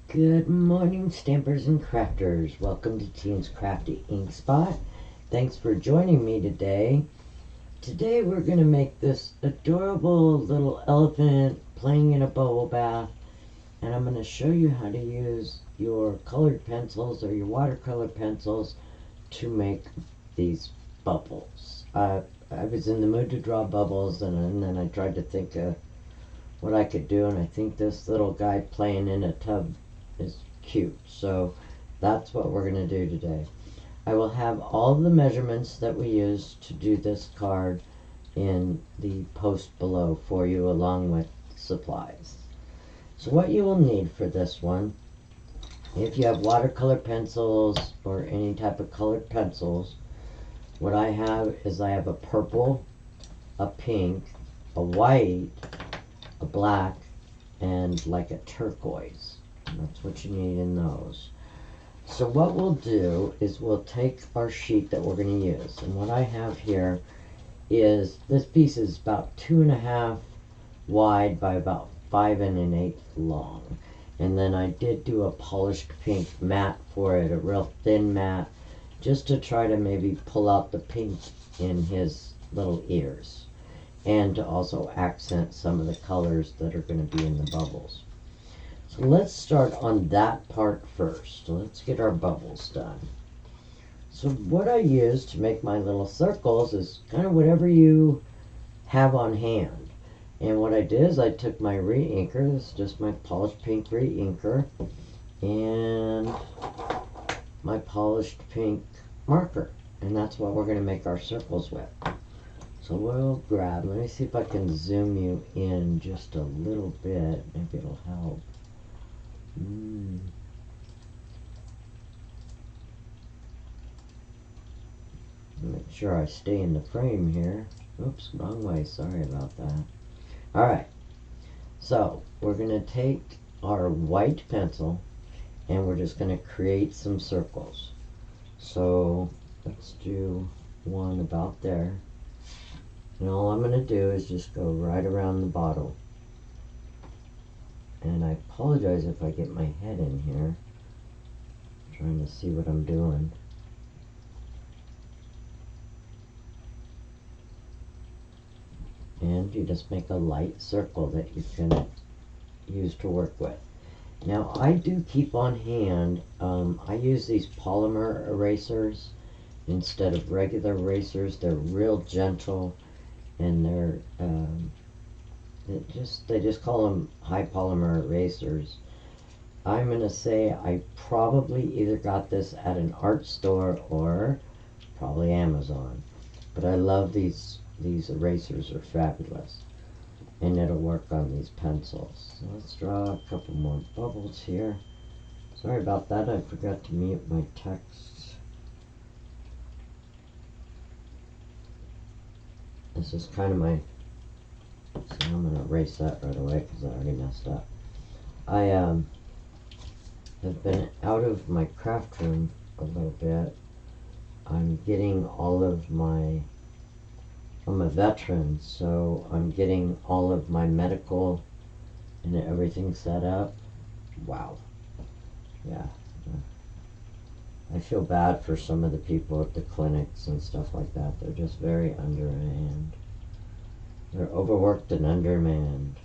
Good morning, stampers and crafters. Welcome to Teen's Crafty Ink Spot. Thanks for joining me today. Today we're going to make this adorable little elephant playing in a bubble bath, and I'm going to show you how to use your colored pencils or your watercolor pencils to make these bubbles. I was in the mood to draw bubbles, and then I tried to think of what I could do, and I think this little guy playing in a tub is cute, so that's what we're going to do today. I will have all the measurements that we use to do this card in the post below for you, along with supplies. So what you will need for this one, if you have watercolor pencils or any type of colored pencils, what I have is I have a purple, a pink, a white, a black, and like a turquoise. And that's what you need in those. So what we'll do is we'll take our sheet that we're going to use, and what I have here is, this piece is about 2.5 wide by about 5 1/8 long, and then I did do a polished pink matte for it, a real thin matte, just to try to maybe pull out the pink in his little ears, and to also accent some of the colors that are going to be in the bubbles. So let's start on that part first. Let's get our bubbles done. So what I use to make my little circles is kind of whatever you have on hand. And what I did is I took my re-inker, this is just my polished pink re-inker, and my polished pink marker. And that's what we're going to make our circles with. So we'll grab, let me see if I can zoom you in just a little bit, maybe it'll help. Make sure I stay in the frame here. Oops, wrong way, sorry about that. Alright, so we're going to take our white pencil and we're just going to create some circles. So let's do one about there. And all I'm going to do is just go right around the bottle. And I apologize if I get my head in here. I'm trying to see what I'm doing. And you just make a light circle that you can use to work with. Now I do keep on hand, I use these polymer erasers instead of regular erasers. They're real gentle, and they're they just call them high polymer erasers. I'm going to say I probably either got this at an art store or probably Amazon. But I love these erasers, are fabulous. And it'll work on these pencils. So let's draw a couple more bubbles here. Sorry about that, I forgot to mute my text. This is kind of my, so I'm going to erase that right away because I already messed up. I have been out of my craft room a little bit. I'm getting all of my, I'm a veteran, so I'm getting all of my medical and everything set up. Wow. Yeah. I feel bad for some of the people at the clinics and stuff like that. They're just very underhand. They're overworked and undermanned,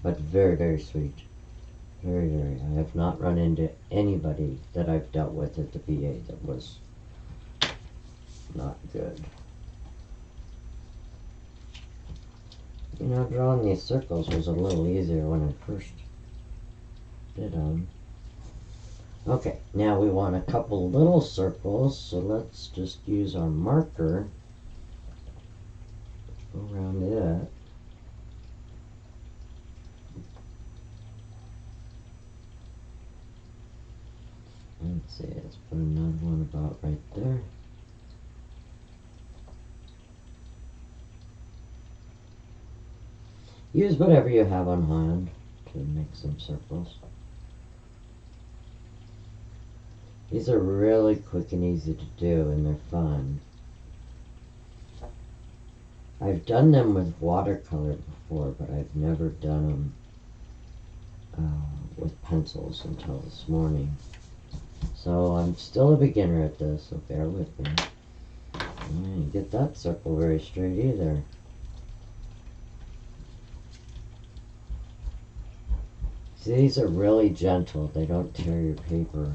but very, very sweet. Very, very. I have not run into anybody that I've dealt with at the VA that was not good. You know, drawing these circles was a little easier when I first did them. Okay, now we want a couple little circles, so let's just use our marker. Go around it. Let's see, let's put another one about right there. Use whatever you have on hand to make some circles. These are really quick and easy to do, and they're fun. I've done them with watercolor before, but I've never done them with pencils until this morning. So I'm still a beginner at this, so bear with me. I didn't get that circle very straight either. See, these are really gentle. They don't tear your paper.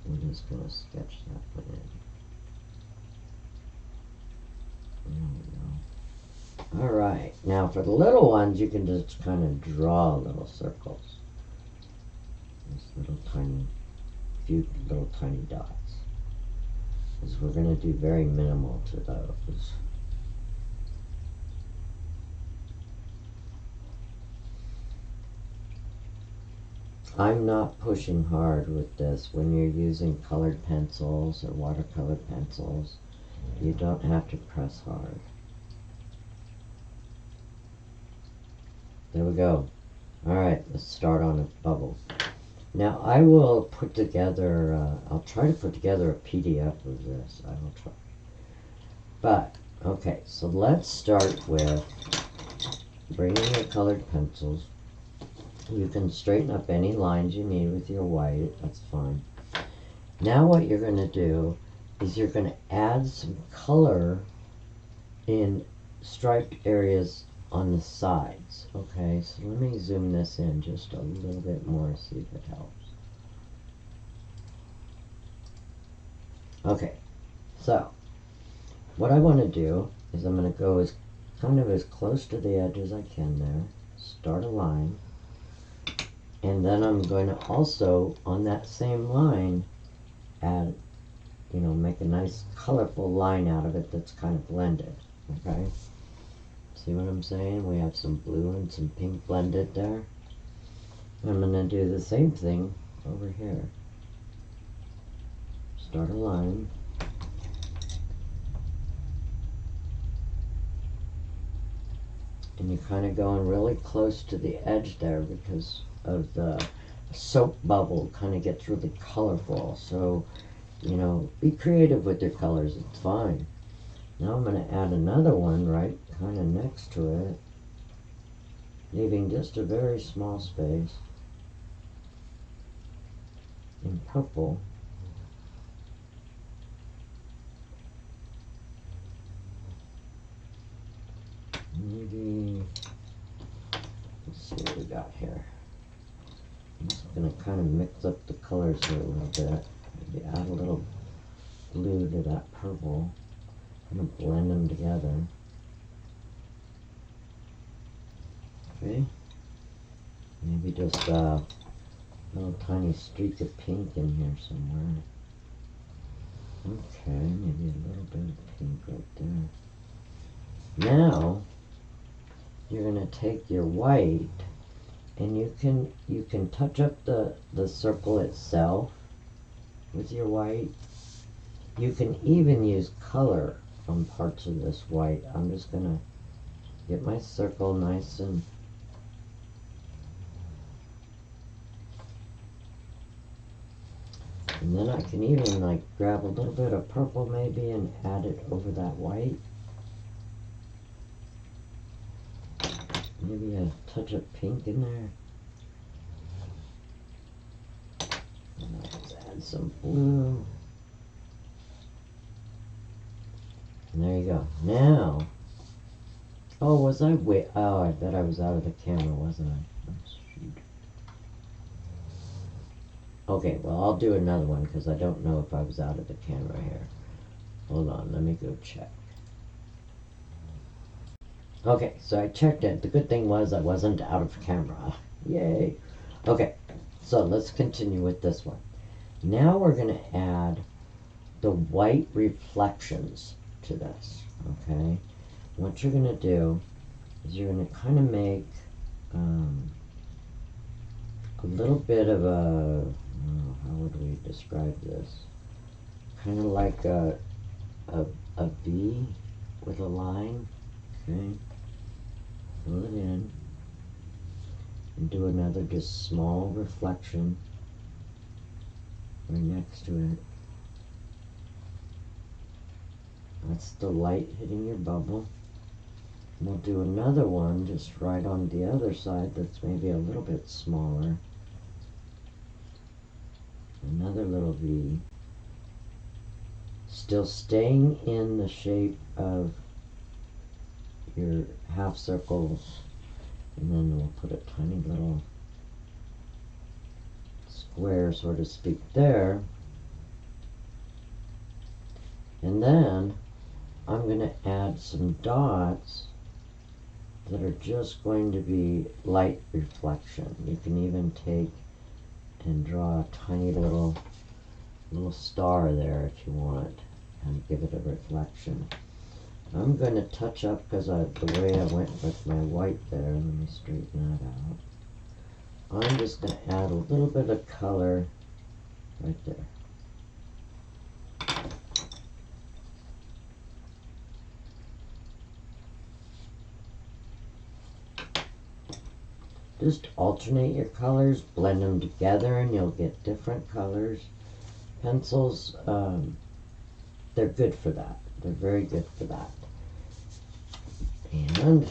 I'm just going to sketch that one in. There we go. Alright, now for the little ones, you can just kind of draw little circles. These few little tiny dots. Because we're going to do very minimal to those. I'm not pushing hard with this. When you're using colored pencils or watercolor pencils, you don't have to press hard. There we go. Alright, let's start on a bubble. Now I will put together, I'll try to put together a PDF of this. I will try. But, okay, so let's start with bringing your colored pencils. You can straighten up any lines you need with your white, that's fine. Now what you're going to do is you're going to add some color in striped areas on the sides. Okay, so let me zoom this in just a little bit more, see if it helps. Okay, so what I want to do is I'm going to go as close to the edge as I can there, start a line. And then I'm going to also, on that same line, add, make a nice colorful line out of it that's kind of blended, okay? See what I'm saying? We have some blue and some pink blended there. I'm going to do the same thing over here. Start a line. And you're kind of going really close to the edge there because of the soap bubble kind of gets really colorful. So, be creative with your colors. It's fine. Now I'm going to add another one right kind of next to it, leaving just a very small space in purple. Maybe, let's see what we got here. I'm just going to kind of mix up the colors here a little bit. Maybe add a little blue to that purple. I'm going to blend them together. Okay. Maybe just a little tiny streak of pink in here somewhere. Okay, maybe a little bit of pink right there. Now, you're going to take your white and you can touch up the circle itself with your white. You can even use color on parts of this white. I'm just going to get my circle nice and then I can even grab a little bit of purple maybe and add it over that white. Maybe a touch of pink in there. And let's add some blue. And there you go. Now, oh, I bet I was out of the camera, wasn't I? Oh, shoot. Okay, well, I'll do another one because I don't know if I was out of the camera here. Hold on, let me go check. Okay, so I checked it. The good thing was I wasn't out of camera. Yay. Okay, so let's continue with this one. Now we're going to add the white reflections to this, okay? What you're going to do is you're going to kind of make a little bit of a, how would we describe this? Kind of like a V with a line, okay? Fill it in and do another just small reflection right next to it. That's the light hitting your bubble. We'll do another one just right on the other side that's maybe a little bit smaller. little V, still staying in the shape of your half circles, and then we'll put a tiny little square, so to speak, there. And then I'm going to add some dots that are just going to be light reflection. You can even take and draw a tiny little star there if you want, and give it a reflection. I'm going to touch up, because the way I went with my white there, let me straighten that out. I'm just going to add a little bit of color right there. Just alternate your colors, blend them together, and you'll get different colors. Pencils, they're good for that. They're very good for that. And I'm going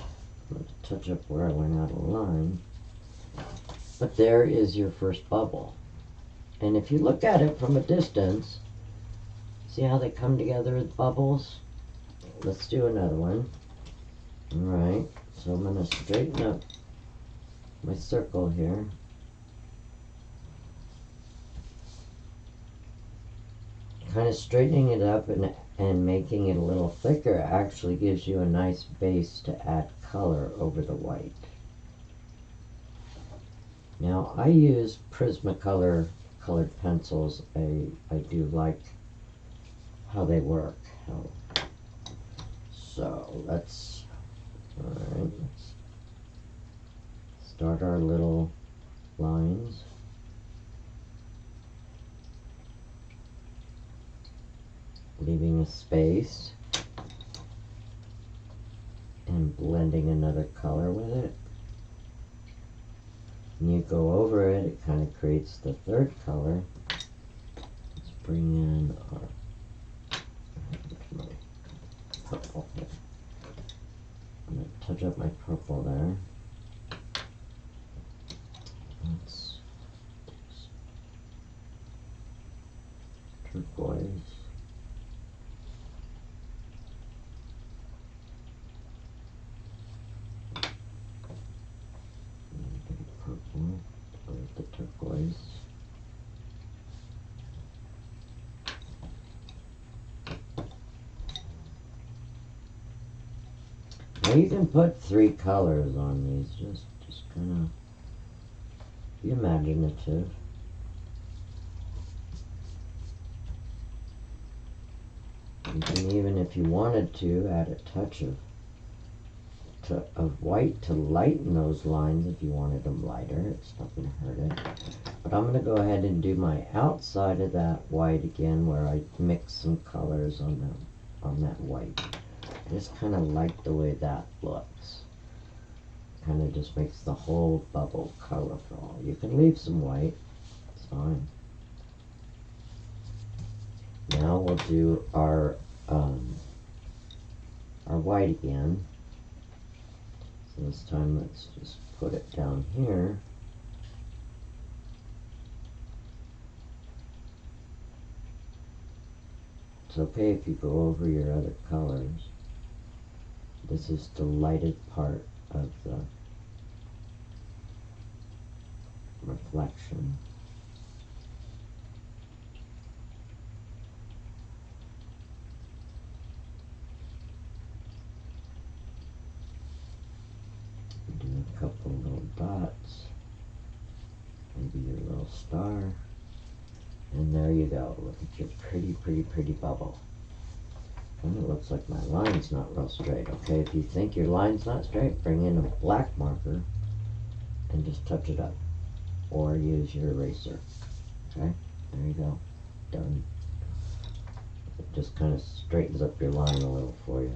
to touch up where I went out of line. But there is your first bubble. And if you look at it from a distance, see how they come together as bubbles? Let's do another one. Alright, so I'm going to straighten up my circle here. Kind of straightening it up and making it a little thicker actually gives you a nice base to add color over the white. Now I use Prismacolor colored pencils. I do like how they work. So let's start our little lines. Leaving a space and blending another color with it. When you go over it, it kind of creates the third color. Let's bring in my purple here. I'm going to touch up my purple there. Let's turquoise. Purple with the turquoise. Now you can put 3 colors on these, just kind of be imaginative. You can even, if you wanted to, add a touch of white to lighten those lines if you wanted them lighter. It's not going to hurt it. But I'm going to go ahead and do my outside of that white again, where I mix some colors on that white. I just kind of like the way that looks. Kind of just makes the whole bubble colorful. You can leave some white, it's fine. Now we'll do our white again. So this time let's just put it down here. It's okay if you go over your other colors. This is the lighted part of the reflection. Do a couple little dots, maybe your little star, and there you go. Look at your pretty bubble. And it looks like my line's not real straight. Okay, if you think your line's not straight, bring in a black marker and just touch it up, or use your eraser. Okay, there you go, done. It just kind of straightens up your line a little for you.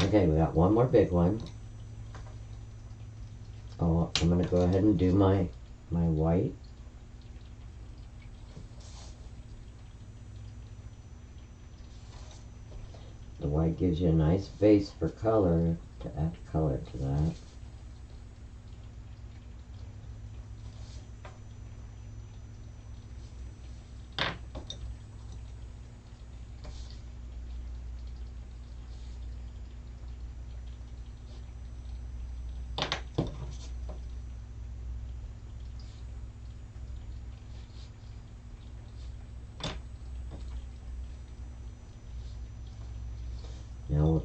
Okay, we got one more big one. Oh, I'm going to go ahead and do my white. The white gives you a nice base for color, to add color to that.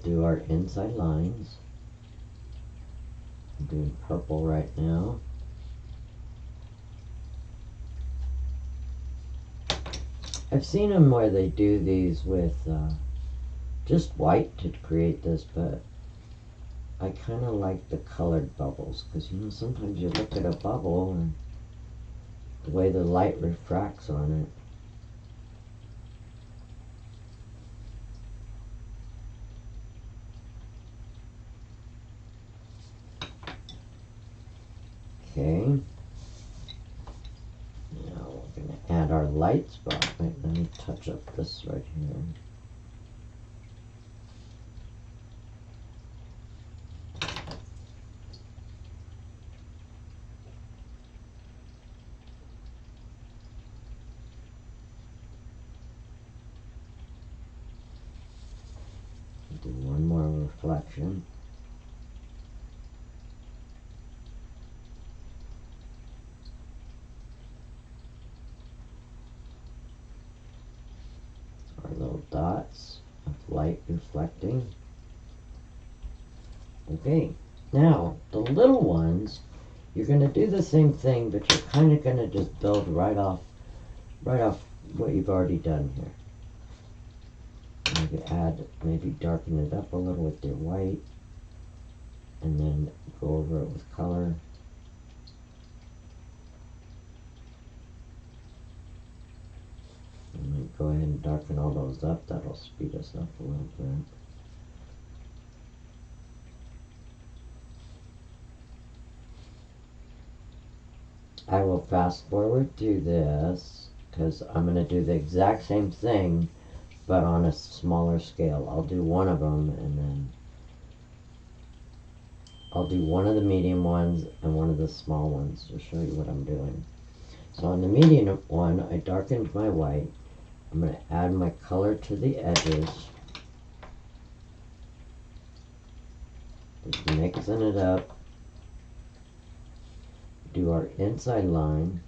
do our inside lines. I'm doing purple right now. I've seen them where they do these with just white to create this, but I kind of like the colored bubbles, because you know, sometimes you look at a bubble and the way the light refracts on it. Okay. Now we're going to add our light spot. Wait, let me touch up this right here. Do one more reflection. Our little dots of light reflecting. Okay, now the little ones, you're going to do the same thing, but you're kind of going to just build right off what you've already done here. You could add, maybe darken it up a little with your white, and then go over it with color. And then go ahead and darken all those up. That'll speed us up a little bit. I will fast forward through this because I'm going to do the exact same thing, but on a smaller scale. I'll do one of them, and then I'll do one of the medium ones and one of the small ones to show you what I'm doing. So on the medium one, I darkened my white. I'm going to add my color to the edges. Just mixing it up. Do our inside line.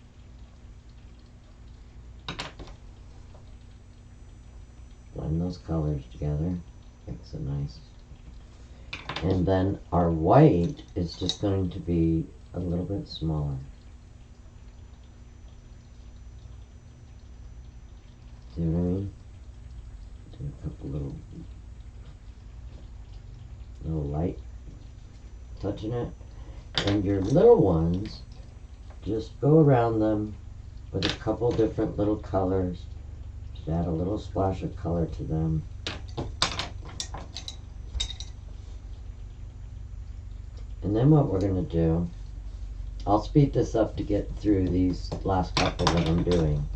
Blend those colors together. Makes it nice. And then our white is just going to be a little bit smaller. See what I mean? Do a couple little light touching it. And your little ones, just go around them with a couple different little colors. Just add a little splash of color to them. And then what we're going to do, I'll speed this up to get through these last couple that I'm doing.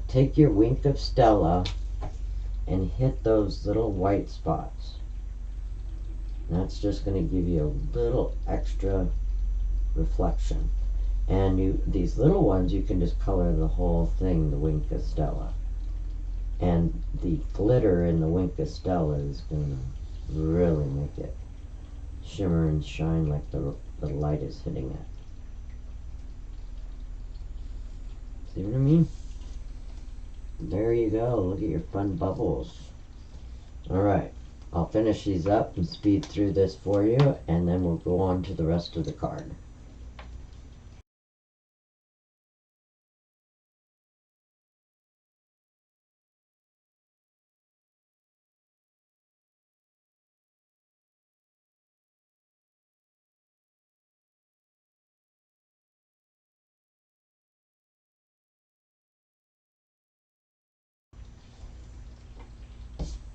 Take your wink of Stella and hit those little white spots. That's just going to give you a little extra reflection. And these little ones, you can just color the whole thing, the wink of Stella. And the glitter in the wink of Stella is going to really make it shimmer and shine like the light is hitting it. See what I mean? There you go. Look at your fun bubbles. Alright, I'll finish these up and speed through this for you, and then we'll go on to the rest of the card.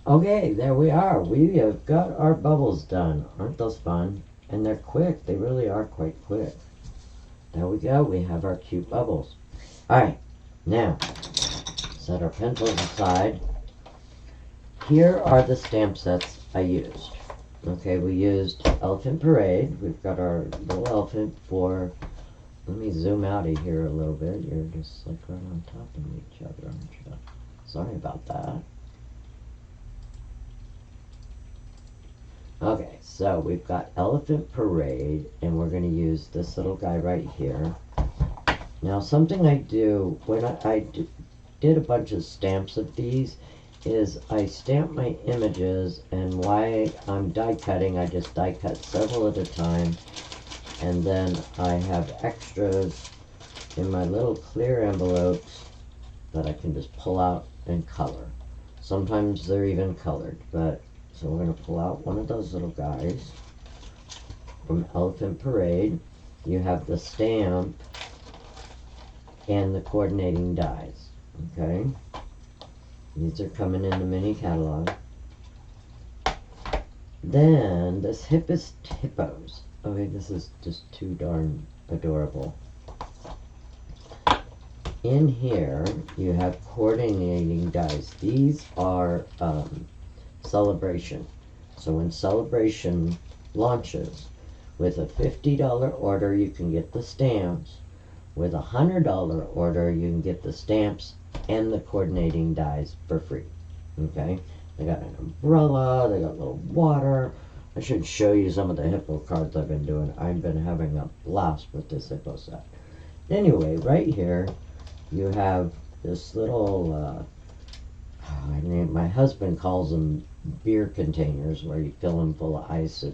Okay, there we are. We have got our bubbles done. Aren't those fun? And they're quick. They really are quite quick. There we go. We have our cute bubbles. Alright, now, set our pencils aside. Here are the stamp sets I used. Okay, we used Elephant Parade. We've got our little elephant for... Let me zoom out of here a little bit. You're just like right on top of each other, aren't you? Sorry about that. Okay, so we've got Elephant Parade, and we're going to use this little guy right here. Now, something I do, when I did a bunch of stamps of these, is I stamp my images, and while I'm die cutting, I just die cut several at a time, and then I have extras in my little clear envelopes that I can just pull out and color. Sometimes they're even colored, but so we're going to pull out one of those little guys from Elephant Parade. You have the stamp and the coordinating dies. Okay, these are coming in the mini catalog. Then this Hippest Hippos. Okay, this is just too darn adorable. In here you have coordinating dies. These are Celebration. So when Celebration launches, with a $50 order you can get the stamps. With a $100 order you can get the stamps and the coordinating dies for free. Okay, they got an umbrella, they got a little water. I should show you some of the Hippo cards I've been doing. I've been having a blast with this Hippo set. Anyway, right here you have this little my husband calls them beer containers, where you fill them full of ice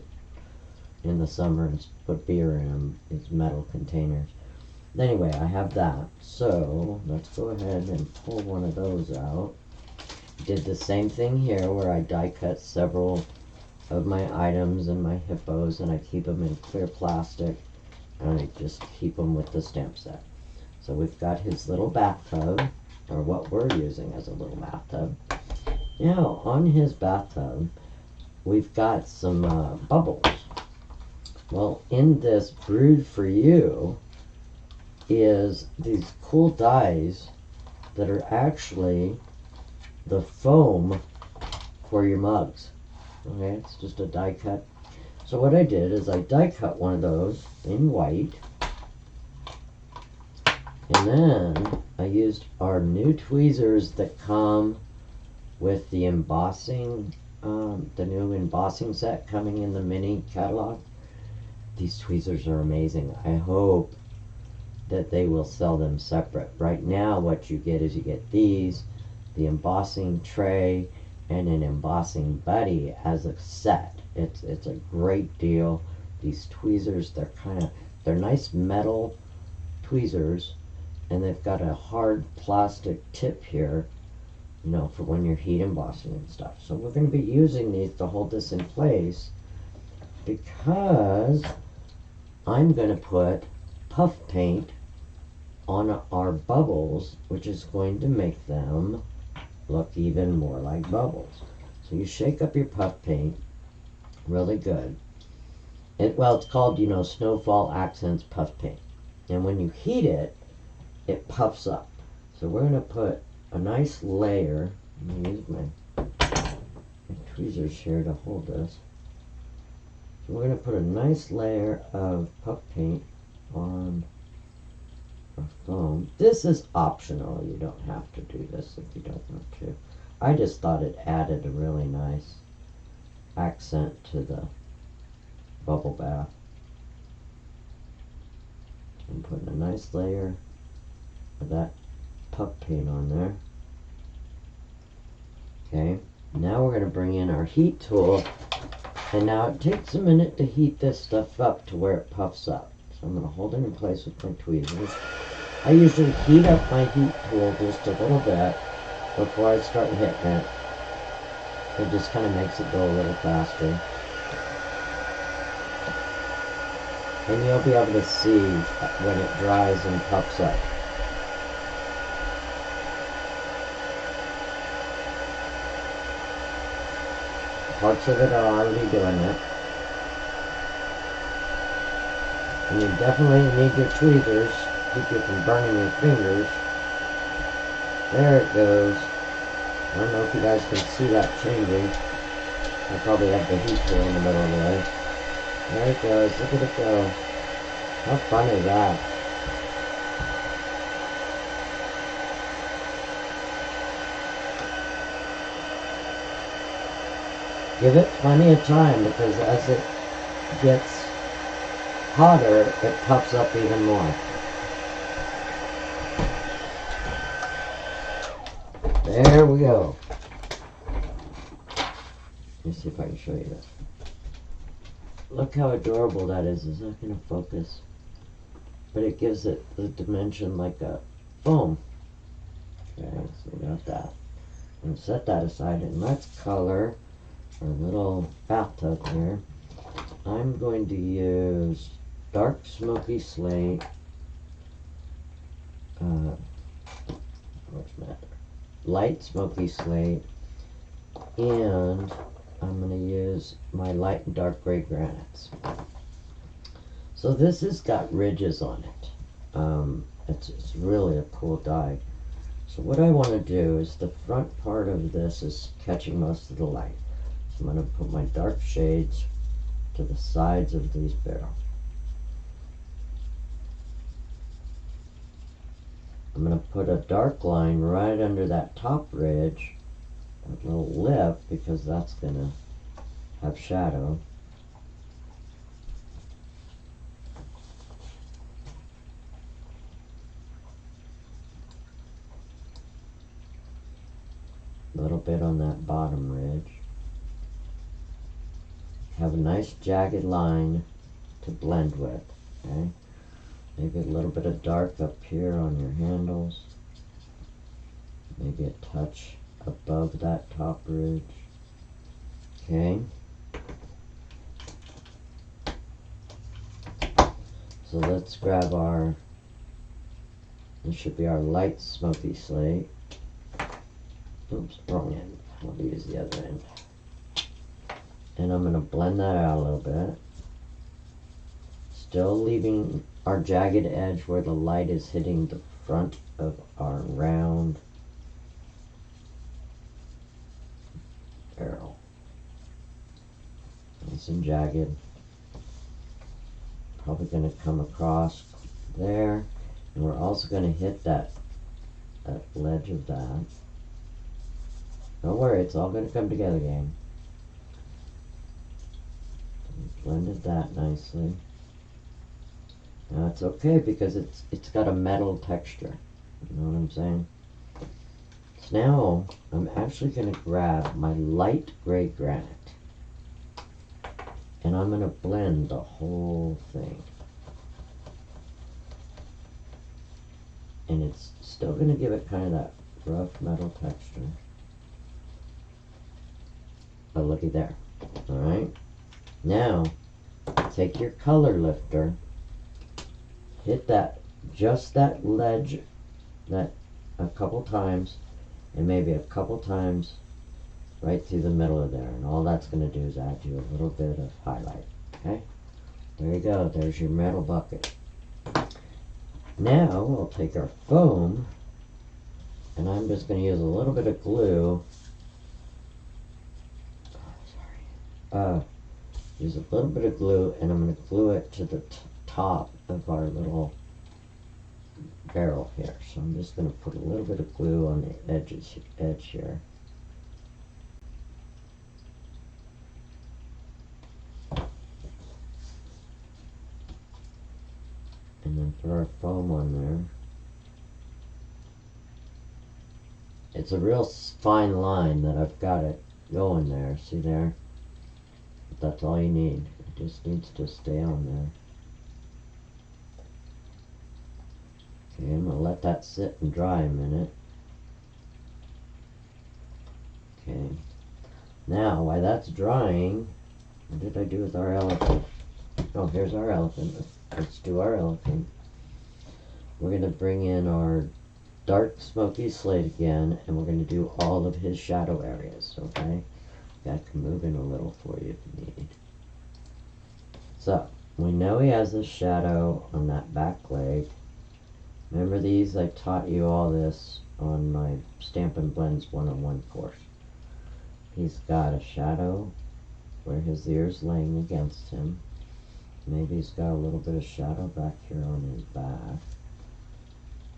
in the summer and put beer in them. It's metal containers. Anyway, I have that. So let's go ahead and pull one of those out. Did the same thing here, where I die cut several of my items and my hippos, and I keep them in clear plastic, and I just keep them with the stamp set. So we've got his little bathtub, or what we're using as a little bathtub. Now on his bathtub we've got some bubbles. Well, in this Brewed for You is these cool dies that are actually the foam for your mugs. Okay, it's just a die cut. So what I did is I die cut one of those in white, and then I used our new tweezers that come with the embossing, the new embossing set coming in the mini catalog. These tweezers are amazing. I hope that they will sell them separate. Right now what you get is you get these, the embossing tray, and an embossing buddy as a set. It's a great deal. These tweezers, they're nice metal tweezers, and they've got a hard plastic tip here, you know, for when you're heat embossing and stuff. So we're going to be using these to hold this in place, because I'm going to put puff paint on our bubbles, which is going to make them look even more like bubbles. So you shake up your puff paint really good. It's called, you know, Snowfall Accents Puff Paint. And when you heat it, it puffs up. So we're going to put a nice layer. I'm going to use my tweezers here to hold this. So we're going to put a nice layer of puff paint on our foam. This is optional. You don't have to do this if you don't want to. I just thought it added a really nice accent to the bubble bath. I'm putting a nice layer of that puff paint on there. Okay, now we're going to bring in our heat tool, and now it takes a minute to heat this stuff up to where it puffs up. So I'm going to hold it in place with my tweezers. I usually heat up my heat tool just a little bit before I start hitting it. It just kind of makes it go a little faster. And you'll be able to see when it dries and puffs up. Parts of it are already doing it. And you definitely need your tweezers to keep you from burning your fingers. There it goes. I don't know if you guys can see that changing. I probably have the heat tool in the middle of the way. There it goes. Look at it go. How fun is that? Give it plenty of time, because as it gets hotter, it puffs up even more. There we go. me see if I can show you this. Look how adorable that is. Is that going to focus? But it gives it the dimension like a foam. Okay, so we got that. I'm going to set that aside, and let's color our little bathtub here. I'm going to use dark smoky slate. What's matter? Light smoky slate, and I'm going to use my light and dark gray granites. So this has got ridges on it. It's really a cool dye. So what I want to do is the front part of this is catching most of the light. So I'm going to put my dark shades to the sides of these barrels. I'm going to put a dark line right under that top ridge, that little lip, because that's going to have shadow. A little bit on that bottom ridge. Have a nice jagged line to blend with, okay? Maybe a little bit of dark up here on your handles. Maybe a touch above that top ridge. Okay. So let's grab our, this should be our light smoky slate. Oops, wrong end. I'll use the other end. And I'm going to blend that out a little bit. Still leaving our jagged edge where the light is hitting the front of our round barrel. Nice and jagged. Probably going to come across there. And we're also going to hit that ledge of that. Don't worry, it's all going to come together, gang. Blended that nicely. Now it's okay because it's got a metal texture. You know what I'm saying? So now I'm actually going to grab my light gray granite, and I'm going to blend the whole thing. And it's still going to give it kind of that rough metal texture. But looky there. Alright? Now, take your color lifter, hit that, just that ledge, that a couple times, and maybe a couple times right through the middle of there. And all that's going to do is add you a little bit of highlight. Okay? There you go. There's your metal bucket. Now, we'll take our foam, and I'm just going to use a little bit of glue. Use a little bit of glue, and I'm going to glue it to the top of our little barrel here. So I'm just going to put a little bit of glue on the edge here. And then put our foam on there. It's a real fine line that I've got it going there. See there? That's all you need. It just needs to stay on there. Okay, I'm going to let that sit and dry a minute. Okay. Now, while that's drying, what did I do with our elephant? Oh, here's our elephant. Let's do our elephant. We're going to bring in our dark smoky slate again, and we're going to do all of his shadow areas, okay? I can move in a little for you if you need. So, we know he has a shadow on that back leg. Remember these? I taught you all this on my Stampin' Blends 101 course. He's got a shadow where his ear's laying against him. Maybe he's got a little bit of shadow back here on his back.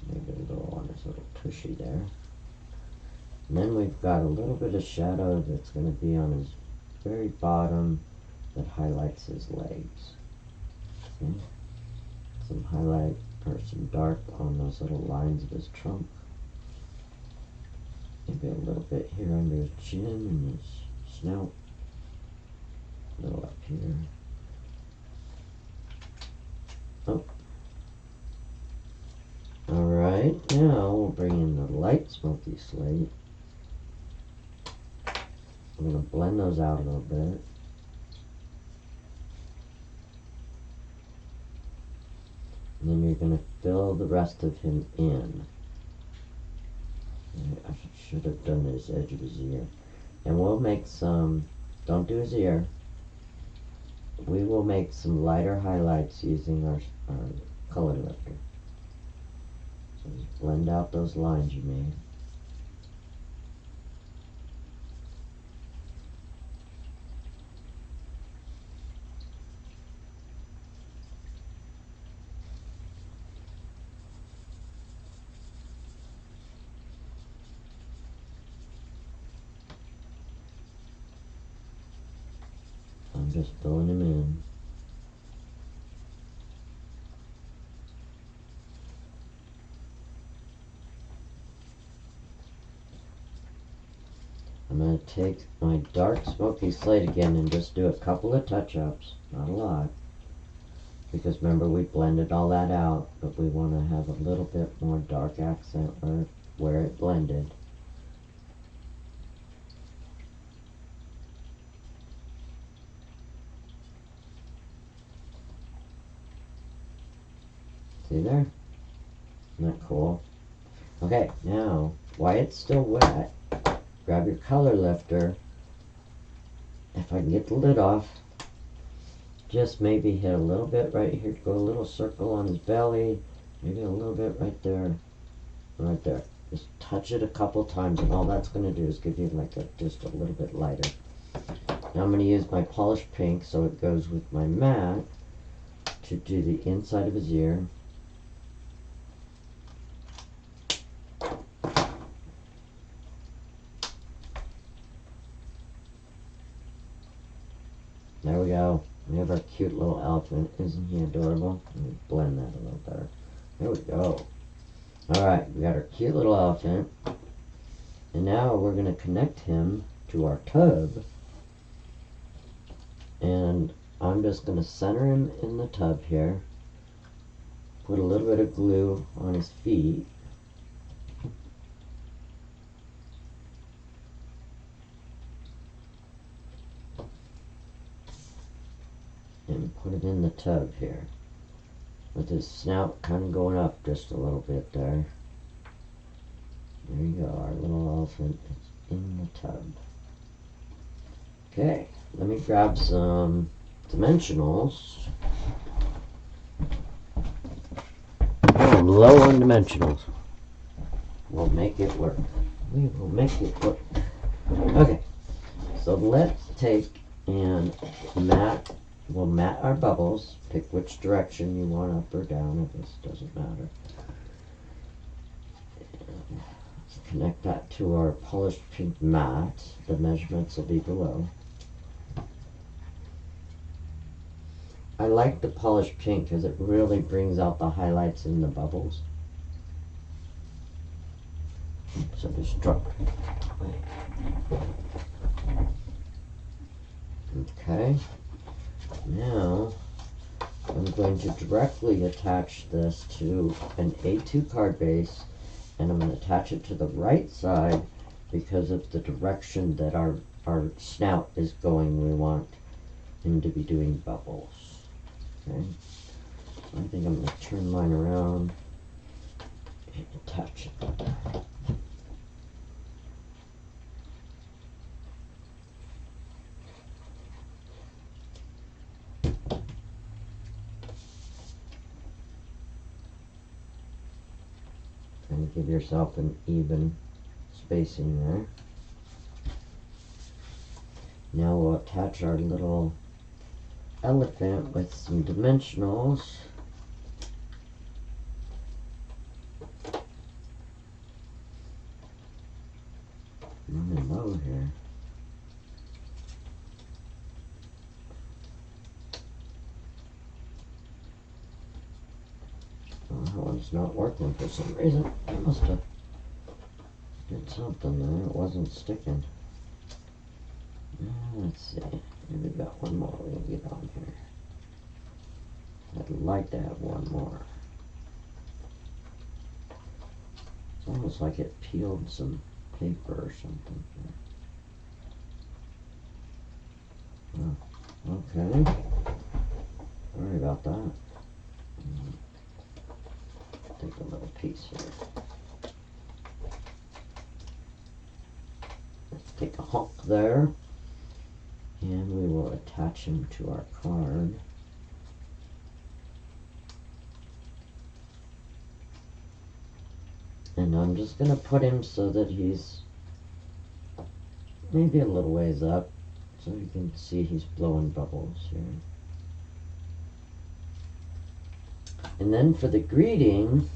Maybe a little on his little tushy there. And then we've got a little bit of shadow that's going to be on his very bottom that highlights his legs. Okay. Some highlight or some dark on those little lines of his trunk. Maybe a little bit here under his chin and his snout. A little up here. Oh. Alright, now we'll bring in the light smoky slate. I'm going to blend those out a little bit. And then you're going to fill the rest of him in. I should have done his edge of his ear. And we'll make some, don't do his ear. We will make some lighter highlights using our color lifter. So just blend out those lines you made. I'm just filling him in. I'm going to take my dark smoky slate again and just do a couple of touch-ups, not a lot. Because remember, we blended all that out, but we want to have a little bit more dark accent where it blended. See there? Isn't that cool? Okay, now, while it's still wet, grab your color lifter. If I can get the lid off, just maybe hit a little bit right here, go a little circle on his belly, maybe a little bit right there, right there. Just touch it a couple times, and all that's going to do is give you like just a little bit lighter. Now I'm going to use my polished pink so it goes with my matte to do the inside of his ear. There we go. We have our cute little elephant. Isn't he adorable? Let me blend that a little better. There we go. Alright, we got our cute little elephant. And now we're going to connect him to our tub. And I'm just going to center him in the tub here. Put a little bit of glue on his feet. And put him in the tub here. With his snout kind of going up just a little bit there. There you go, our little elephant is in the tub. Okay, let me grab some dimensionals. I'm low on dimensionals. We'll make it work. We will make it work. Okay, so let's take and we'll mat our bubbles. Pick which direction you want, up or down. This doesn't matter. Let's connect that to our polished pink mat. The measurements will be below. I like the polished pink because it really brings out the highlights in the bubbles. So just drop it. Okay. Now I'm going to directly attach this to an A2 card base, and I'm going to attach it to the right side because of the direction that our snout is going. We want him to be doing bubbles. Okay, so I think I'm going to turn mine around and attach it. And give yourself an even spacing there. Now we'll attach our little elephant with some dimensionals. Running low here. Oh, that one's not working for some reason. I must have did something there. It wasn't sticking. Let's see. Maybe we got one more we can get on here. I'd like to have one more. It's almost like it peeled some paper or something. Oh, okay. Sorry about that. Take a little piece here. Let's take a hunk there. And we will attach him to our card. And I'm just going to put him so that he's maybe a little ways up, so you can see he's blowing bubbles here. And then for the greeting,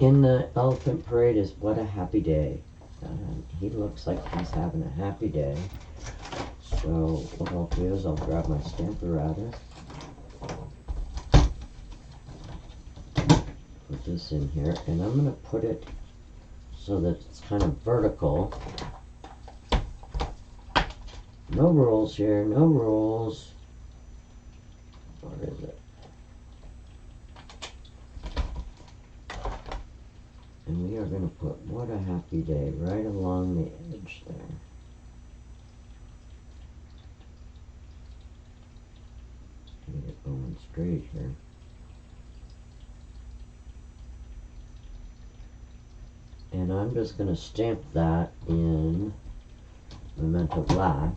in the elephant parade is "What a happy day." He looks like he's having a happy day. So what I'll do is I'll grab my stamparatus, put this in here, and I'm going to put it so that it's kind of vertical. No rules here, no rules. Where is it? And we are going to put "What a happy day" right along the edge there. Get it going straight here. And I'm just going to stamp that in Memento Black,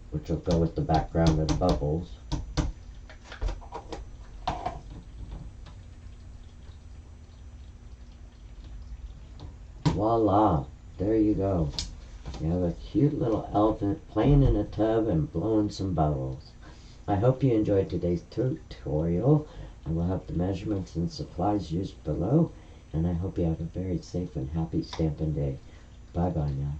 which will go with the background of the bubbles. Voila! There you go. You have a cute little elephant playing in a tub and blowing some bubbles. I hope you enjoyed today's tutorial. I will have the measurements and supplies used below, and I hope you have a very safe and happy stamping day. Bye bye now.